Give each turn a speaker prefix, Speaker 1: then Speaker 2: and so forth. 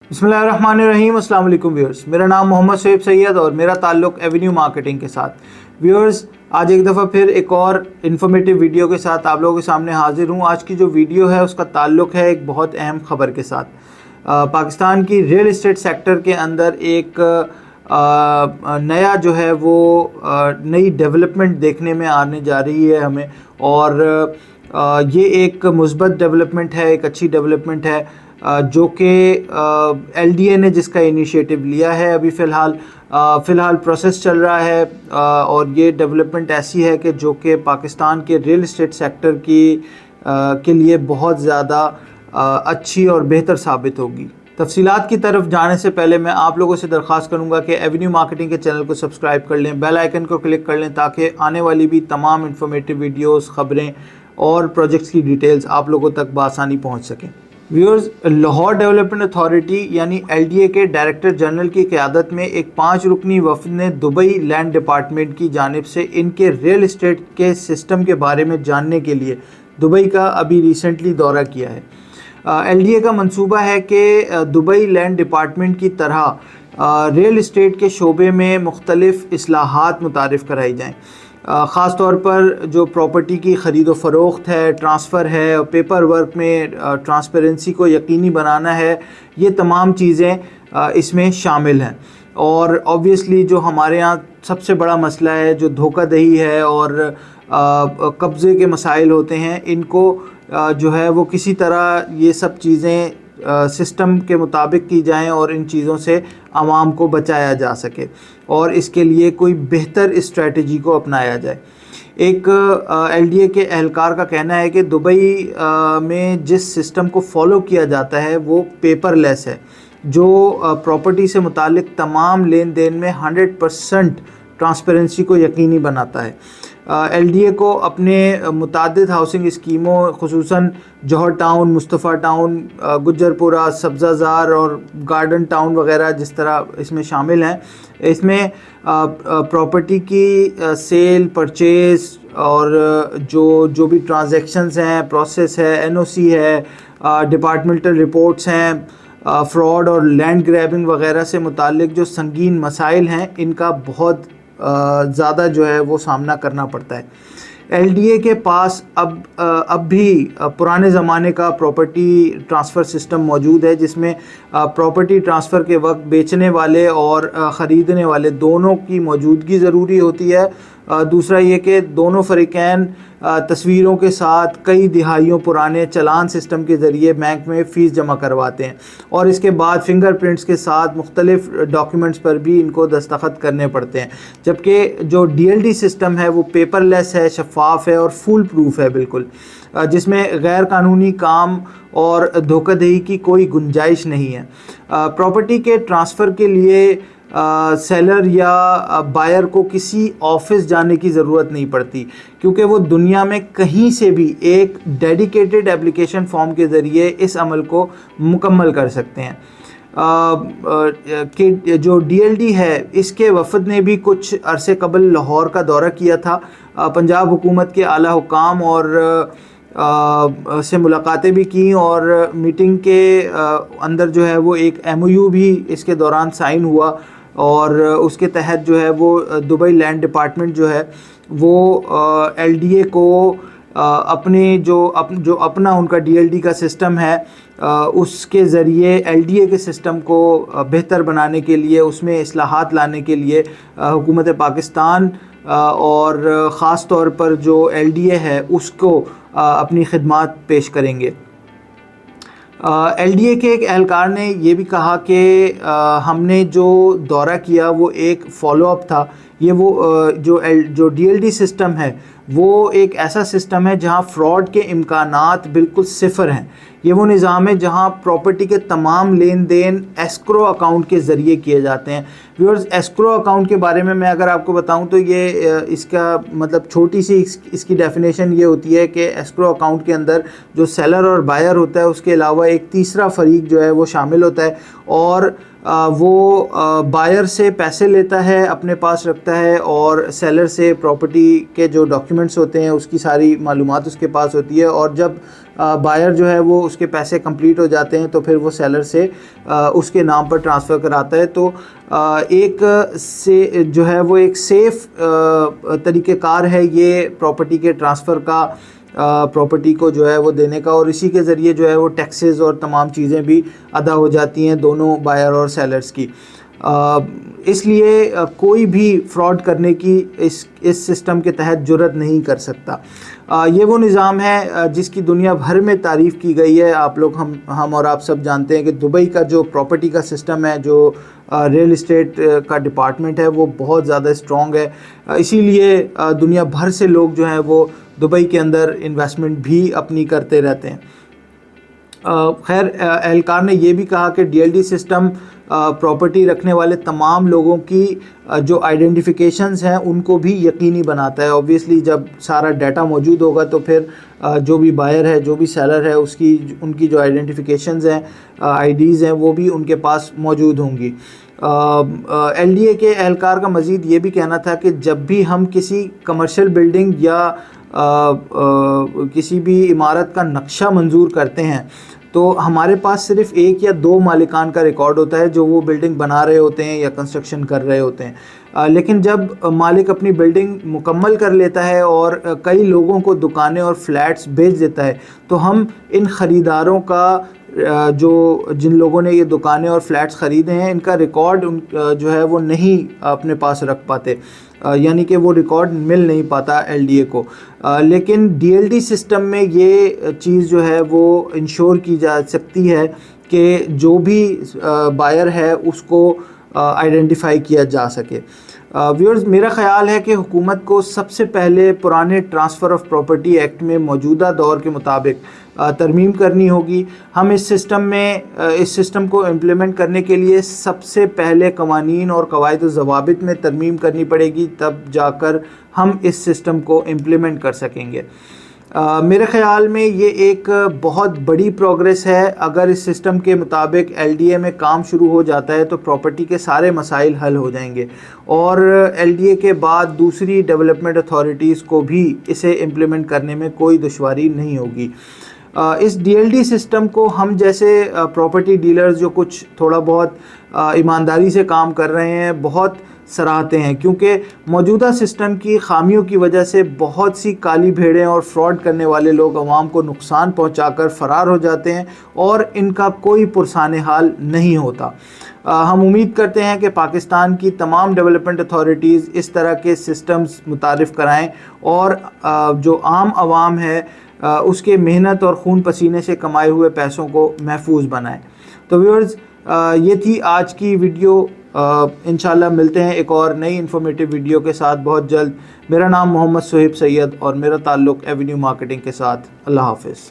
Speaker 1: बिस्मिल्लाहिर्रहमानिर्रहीम। अस्सलाम वालेकुम व्यूअर्स, मेरा नाम मोहम्मद शोएब सैयद और मेरा ताल्लुक़ एवेन्यू मार्केटिंग के साथ। व्यूअर्स, आज एक दफ़ा फिर एक और इन्फॉर्मेटिव वीडियो के साथ आप लोगों के सामने हाज़िर हूँ। आज की जो वीडियो है उसका ताल्लुक़ है एक बहुत अहम ख़बर के साथ। पाकिस्तान की रियल इस्टेट सेक्टर के अंदर एक नया जो है वो नई डेवलपमेंट देखने में आने जा रही है हमें, और ये एक मुस्बत डेवलपमेंट है, एक अच्छी डेवलपमेंट है जो कि LDA ने जिसका इनिशिएटिव लिया है। अभी फ़िलहाल प्रोसेस चल रहा है और ये डेवलपमेंट ऐसी है कि जो कि पाकिस्तान के रियल इस्टेट सेक्टर के लिए बहुत ज़्यादा अच्छी और बेहतर साबित होगी। तफसीलात की तरफ जाने से पहले मैं आप लोगों से दरख्वास्त करूंगा कि एवेन्यू मार्केटिंग के चैनल को सब्सक्राइब कर लें, बेल आइकन को क्लिक कर लें ताकि आने वाली भी तमाम इन्फॉर्मेटिव वीडियोस, ख़बरें और प्रोजेक्ट्स की डिटेल्स आप लोगों तक बआसानी पहुंच सकें। व्यूअर्स, लाहौर डेवलपमेंट अथॉरिटी यानी LDA के डायरेक्टर जनरल की क़यादत में एक 5 रुकनी वफ़द ने दुबई लैंड डिपार्टमेंट की जानिब से इनके रियल इस्टेट के सिस्टम के बारे में जानने के लिए दुबई का अभी रिसेंटली दौरा किया है। LDA का मंसूबा है कि दुबई लैंड डिपार्टमेंट की तरह रियल इस्टेट के शोबे में मुख्तलिफ़ इस्लाहात मुतारिफ़ कराई जाएँ। ख़ास तौर पर जो प्रॉपर्टी की ख़रीदो फ़रोख्त है, ट्रांसफ़र है और पेपर वर्क में ट्रांसपेरेंसी को यकीनी बनाना है, ये तमाम चीज़ें इसमें शामिल हैं। और ऑब्वियसली जो हमारे यहाँ सबसे बड़ा मसला है जो धोखाधड़ी है और कब्ज़े के मसाइल होते हैं, इनको जो है वो किसी तरह ये सब चीज़ें सिस्टम के मुताबिक की जाएं और इन चीज़ों से आवाम को बचाया जा सके और इसके लिए कोई बेहतर स्ट्रेटजी को अपनाया जाए। एक LDA के एहलकार का कहना है कि दुबई में जिस सिस्टम को फॉलो किया जाता है वो पेपरलेस है, जो प्रॉपर्टी से मुतालिक तमाम लेन देन में 100% ट्रांसपेरेंसी को यकीनी बनाता है। LDA को अपने मुतादिद हाउसिंग स्कीमों, खुसूसन जौहर टाउन, मुस्तफ़ा टाउन, गुज्जरपुरा, सब्ज़ाज़ार और गार्डन टाउन वग़ैरह जिस तरह इसमें शामिल हैं, इसमें प्रॉपर्टी की सेल, परचेज़ और जो भी ट्रांजैक्शंस हैं, प्रोसेस है, NOC है, डिपार्टमेंटल रिपोर्ट्स हैं, फ्रॉड और लैंड ग्रैबिंग वग़ैरह से मुतालिक जो संगीन मसाइल हैं, इनका बहुत ज़्यादा जो है वो सामना करना पड़ता है। LDA के पास अब भी पुराने ज़माने का प्रॉपर्टी ट्रांसफ़र सिस्टम मौजूद है, जिसमें प्रॉपर्टी ट्रांसफ़र के वक्त बेचने वाले और ख़रीदने वाले दोनों की मौजूदगी ज़रूरी होती है। दूसरा ये कि दोनों फ़रीक़ैन तस्वीरों के साथ कई दिहाइयों पुराने चालान सिस्टम के ज़रिए बैंक में फ़ीस जमा करवाते हैं और इसके बाद फिंगरप्रिंट्स के साथ मुख्तलिफ़ डॉक्यूमेंट्स पर भी इनको दस्तखत करने पड़ते हैं। जबकि जो DLD सिस्टम है वो पेपरलेस है, शफ़ाफ़ है और फुल प्रूफ है बिल्कुल, जिसमें गैर कानूनी काम और धोखाधड़ी की कोई गुंजाइश नहीं है। प्रॉपर्टी के ट्रांसफ़र के लिए सेलर या बायर को किसी ऑफिस जाने की ज़रूरत नहीं पड़ती, क्योंकि वो दुनिया में कहीं से भी एक डेडिकेटेड एप्लीकेशन फॉर्म के ज़रिए इस अमल को मुकम्मल कर सकते हैं। कि जो DLD है, इसके वफ़द ने भी कुछ अरसे कबल लाहौर का दौरा किया था। पंजाब हुकूमत के आला हुकाम और से मुलाकातें भी की और मीटिंग के अंदर जो है वो एक MOU भी इसके दौरान साइन हुआ और उसके तहत जो है वो दुबई लैंड डिपार्टमेंट जो है वो LDA को अपने जो अपना उनका DLD का सिस्टम है उसके ज़रिए LDA के सिस्टम को बेहतर बनाने के लिए, उसमें इस्लाहात लाने के लिए हुकूमत पाकिस्तान और ख़ास तौर पर जो LDA है उसको अपनी खिदमात पेश करेंगे। LDA के एक एहलकार ने ये भी कहा कि हमने जो दौरा किया वो एक फ़ॉलोअप था। ये वो जो DLD सिस्टम है वो एक ऐसा सिस्टम है जहां फ्रॉड के इम्कानात बिल्कुल सिफर हैं। ये वो निज़ाम है जहां प्रॉपर्टी के तमाम लेन देन एस्क्रो अकाउंट के ज़रिए किए जाते हैं। व्यूअर्स, एस्क्रो अकाउंट के बारे में मैं अगर आपको बताऊं तो ये इसका मतलब छोटी सी इसकी डेफिनेशन ये होती है कि एस्क्रो अकाउंट के अंदर जो सेलर और बायर होता है उसके अलावा एक तीसरा फरीक जो है वो शामिल होता है और वो बायर से पैसे लेता है, अपने पास रखता है और सेलर से प्रॉपर्टी के जो डॉक्यूमेंट्स होते हैं उसकी सारी मालूमात उसके पास होती है और जब بائر جو ہے وہ اس کے پیسے کمپلیٹ ہو جاتے ہیں تو پھر وہ سیلر سے اس کے نام پر ٹرانسفر کراتا ہے. تو ایک سے جو ہے وہ ایک سیف طریقہ کار ہے یہ پراپرٹی کے ٹرانسفر کا, پراپرٹی کو جو ہے وہ دینے کا, اور اسی کے ذریعے جو ہے وہ ٹیکسز اور تمام چیزیں بھی ادا ہو جاتی ہیں دونوں بائر اور سیلرز کی. اس لیے کوئی بھی فراڈ کرنے کی اس سسٹم کے تحت جرات نہیں کر سکتا. یہ وہ نظام ہے جس کی دنیا بھر میں تعریف کی گئی ہے. آپ لوگ ہم اور آپ سب جانتے ہیں کہ دبئی کا جو پراپرٹی کا سسٹم ہے, جو ریل اسٹیٹ کا ڈپارٹمنٹ ہے, وہ بہت زیادہ اسٹرانگ ہے. اسی لیے دنیا بھر سے لوگ جو ہیں وہ دبئی کے اندر انویسٹمنٹ بھی اپنی کرتے رہتے ہیں. خیر, اہلکار نے یہ بھی کہا کہ D L D system property رکھنے والے تمام لوگوں کی جو آئیڈینٹیفیکیشنز ہیں ان کو بھی یقینی بناتا ہے. اوبویسلی جب سارا ڈیٹا موجود ہوگا تو پھر جو بھی بائر ہے, جو بھی سیلر ہے, ان کی جو آئیڈینٹیفیکیشنز ہیں, آئی ڈیز ہیں, وہ بھی ان کے پاس موجود ہوں گی. ایل ڈی اے کے اہلکار کا مزید یہ بھی کہنا تھا کہ جب بھی ہم کسی کمرشل بلڈنگ یا کسی بھی عمارت کا نقشہ منظور کرتے ہیں تو ہمارے پاس صرف 1 یا 2 مالکان کا ریکارڈ ہوتا ہے جو وہ بلڈنگ بنا رہے ہوتے ہیں یا کنسٹرکشن کر رہے ہوتے ہیں. لیکن جب مالک اپنی بلڈنگ مکمل کر لیتا ہے اور کئی لوگوں کو دکانیں اور فلیٹس بیچ دیتا ہے تو ہم ان خریداروں کا جن لوگوں نے یہ دکانیں اور فلیٹس خریدے ہیں ان کا ریکارڈ جو ہے وہ نہیں اپنے پاس رکھ پاتے, یعنی کہ وہ ریکارڈ مل نہیں پاتا ایل ڈی اے کو. لیکن ڈی ایل ڈی سسٹم میں یہ چیز جو ہے وہ انشور کی جا سکتی ہے کہ جو بھی بائر ہے اس کو آئیڈینٹیفائی کیا جا سکے. ویورز, میرا خیال ہے کہ حکومت کو سب سے پہلے پرانے ٹرانسفر آف پراپرٹی ایکٹ میں موجودہ دور کے مطابق ترمیم کرنی ہوگی. ہم اس سسٹم کو امپلیمنٹ کرنے کے لیے سب سے پہلے قوانین اور قواعد و ضوابط میں ترمیم کرنی پڑے گی, تب جا کر ہم اس سسٹم کو امپلیمنٹ کر سکیں گے. میرے خیال میں یہ ایک بہت بڑی پروگریس ہے. اگر اس سسٹم کے مطابق ایل ڈی اے میں کام شروع ہو جاتا ہے تو پراپرٹی کے سارے مسائل حل ہو جائیں گے, اور ایل ڈی اے کے بعد دوسری ڈیولپمنٹ اتھارٹیز کو بھی اسے امپلیمنٹ کرنے میں کوئی دشواری نہیں ہوگی. اس ڈی ایل ڈی سسٹم کو ہم جیسے پراپرٹی ڈیلرز جو کچھ تھوڑا بہت ایمانداری سے کام کر رہے ہیں بہت سراہتے ہیں, کیونکہ موجودہ سسٹم کی خامیوں کی وجہ سے بہت سی کالی بھیڑیں اور فراڈ کرنے والے لوگ عوام کو نقصان پہنچا کر فرار ہو جاتے ہیں اور ان کا کوئی پرسان حال نہیں ہوتا. ہم امید کرتے ہیں کہ پاکستان کی تمام ڈیولپمنٹ اتھارٹیز اس طرح کے سسٹمز متعارف کرائیں اور جو عام عوام ہے اس کے محنت اور خون پسینے سے کمائے ہوئے پیسوں کو محفوظ بنائیں. تو ویورز, یہ تھی آج کی ویڈیو. انشاءاللہ ملتے ہیں ایک اور نئی انفارمیٹیو ویڈیو کے ساتھ بہت جلد. میرا نام محمد صہیب سید اور میرا تعلق ایونیو مارکیٹنگ کے ساتھ. اللہ حافظ.